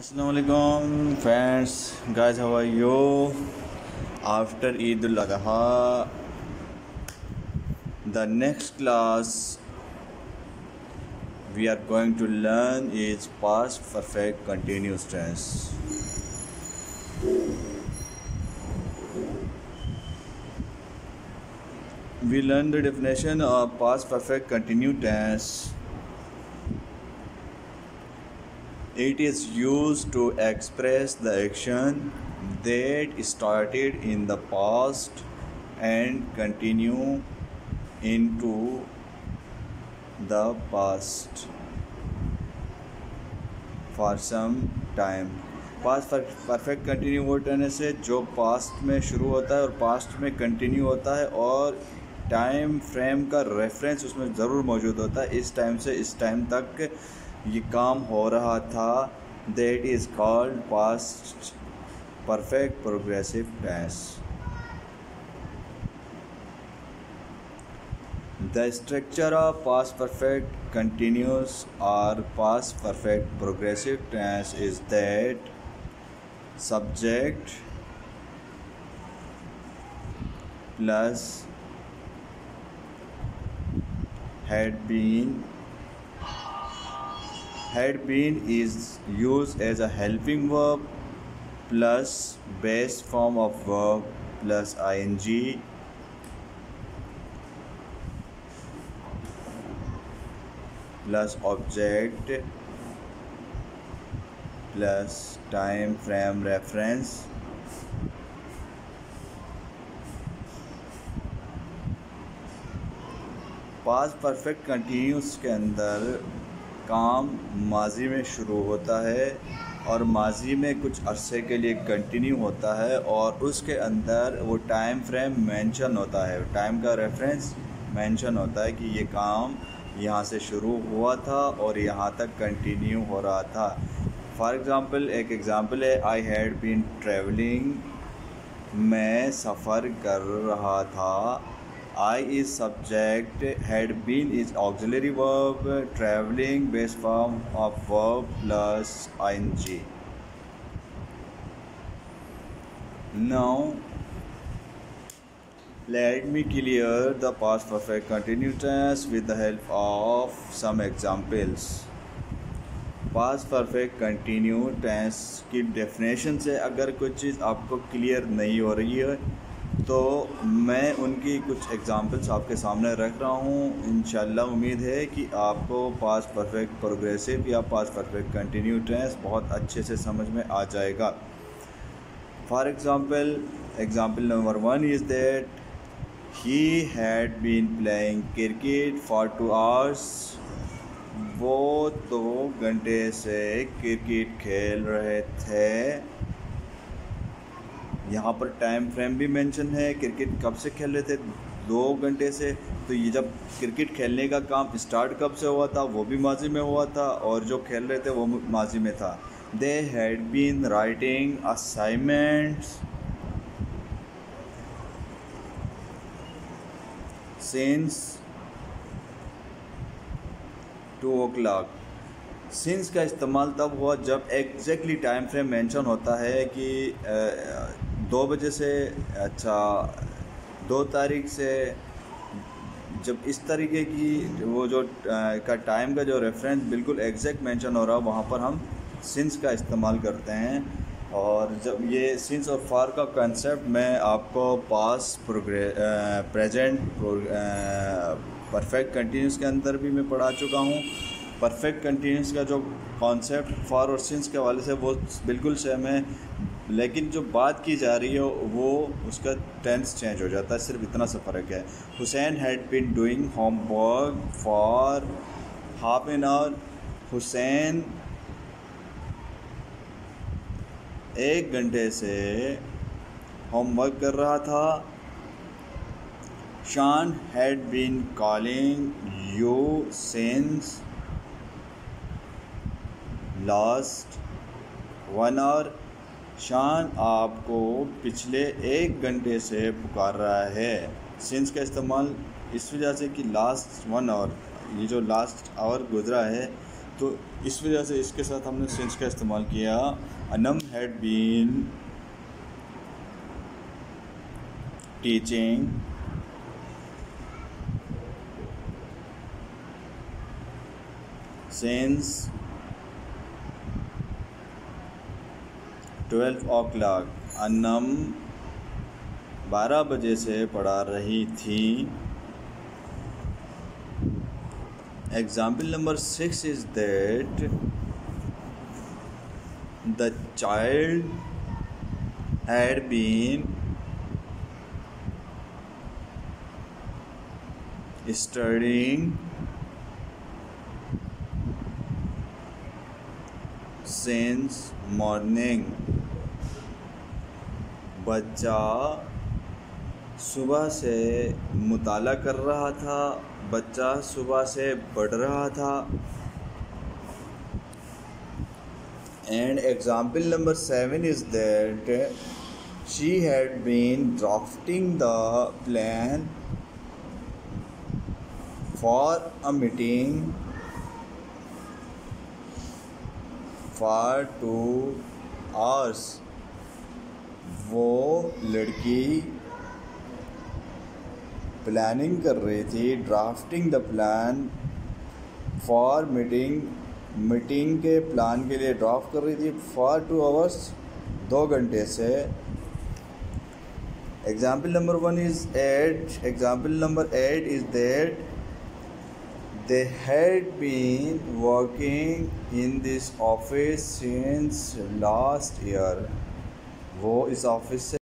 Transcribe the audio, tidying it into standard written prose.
Assalamualaikum friends, guys, how are you? After Eid al-Adha, the next class we are going to learn is past perfect continuous tense. We learn the definition of past perfect continuous tense. It is used to express the action that started in the past and continue into the past for some time. Past perfect continue वो tense है जो past में शुरू होता है और past में continue होता है और टाइम फ्रेम का रेफरेंस उसमें ज़रूर मौजूद होता है। इस टाइम से इस टाइम तक ये काम हो रहा था। That is called past perfect progressive tense. The structure of past perfect continuous or past perfect progressive tense is that subject plus had been is used as a helping verb plus base form of verb plus ing plus object plus time frame reference past perfect continuous के अंदर काम माजी में शुरू होता है और माजी में कुछ अरसे के लिए कंटिन्यू होता है और उसके अंदर वो टाइम फ्रेम मेंशन होता है, टाइम का रेफरेंस मेंशन होता है कि ये काम यहाँ से शुरू हुआ था और यहाँ तक कंटिन्यू हो रहा था। फॉर एग्ज़ाम्पल एक एग्ज़ाम्पल है आई हैड बीन ट्रैवलिंग, मैं सफ़र कर रहा था। I is subject, had been is auxiliary verb, travelling base form of verb plus ing। Now let me clear the past perfect continuous tense with the help of some examples। past perfect continuous tense की definition से अगर कुछ चीज़ आपको clear नहीं हो रही है तो मैं उनकी कुछ एग्जांपल्स आपके सामने रख रहा हूँ। इंशाल्लाह उम्मीद है कि आपको पास्ट परफेक्ट प्रोग्रेसिव या पास्ट परफेक्ट कंटिन्यू टेंस बहुत अच्छे से समझ में आ जाएगा। For example number 1 is that He had been playing cricket for 2 hours। वो 2 घंटे से क्रिकेट खेल रहे थे। यहाँ पर टाइम फ्रेम भी मेंशन है, क्रिकेट कब से खेल रहे थे, 2 घंटे से। तो ये जब क्रिकेट खेलने का काम स्टार्ट कब से हुआ था, वो भी माजी में हुआ था और जो खेल रहे थे वो माजी में था। They had been writing assignments since 2 o'clock। Since का इस्तेमाल तब हुआ जब एग्जैक्टली टाइम फ्रेम मेंशन होता है कि 2 बजे से 2 तारीख से, जब इस तरीके की वो जो का टाइम का जो रेफरेंस बिल्कुल एग्जैक्ट मेंशन हो रहा है वहाँ पर हम सिंस का इस्तेमाल करते हैं। और जब ये सिंस और फार का कंसेप्ट मैं आपको पास्ट प्रेजेंट परफेक्ट कंटिन्यूस के अंदर भी मैं पढ़ा चुका हूँ। परफेक्ट कंटिन्यूस का जो कॉन्सेप्ट फार और सिंस के हवाले से वो बिल्कुल सेम है, लेकिन जो बात की जा रही है वो उसका टेंस चेंज हो जाता है, सिर्फ इतना सा फ़र्क है। Hussain had been doing homework for half an hour. Hussain 1 घंटे से होमवर्क कर रहा था। Shaan had been calling you since last 1 hour. Shaan आपको पिछले 1 घंटे से पुकार रहा है। सिंस का इस्तेमाल इस वजह से कि लास्ट 1 आवर, ये जो लास्ट आवर गुजरा है तो इस वजह से इसके साथ हमने सिंस का इस्तेमाल किया। Anam had been teaching since 12 o'clock। अन्नम 12 बजे से पढ़ा रही थी। Example number 6 is that the child had been studying since morning। बच्चा सुबह से मुताला कर रहा था, बच्चा सुबह से पढ़ रहा था। And example number 7 is that she had been drafting the plan for a meeting for 2 hours। वो लड़की प्लानिंग कर रही थी, drafting the plan for meeting के प्लान के लिए ड्राफ्ट कर रही थी फॉर 2 hours, 2 घंटे से। Example number 1 is 8। Example number 8 is that they had been working in this office since last year। वो इस ऑफिस से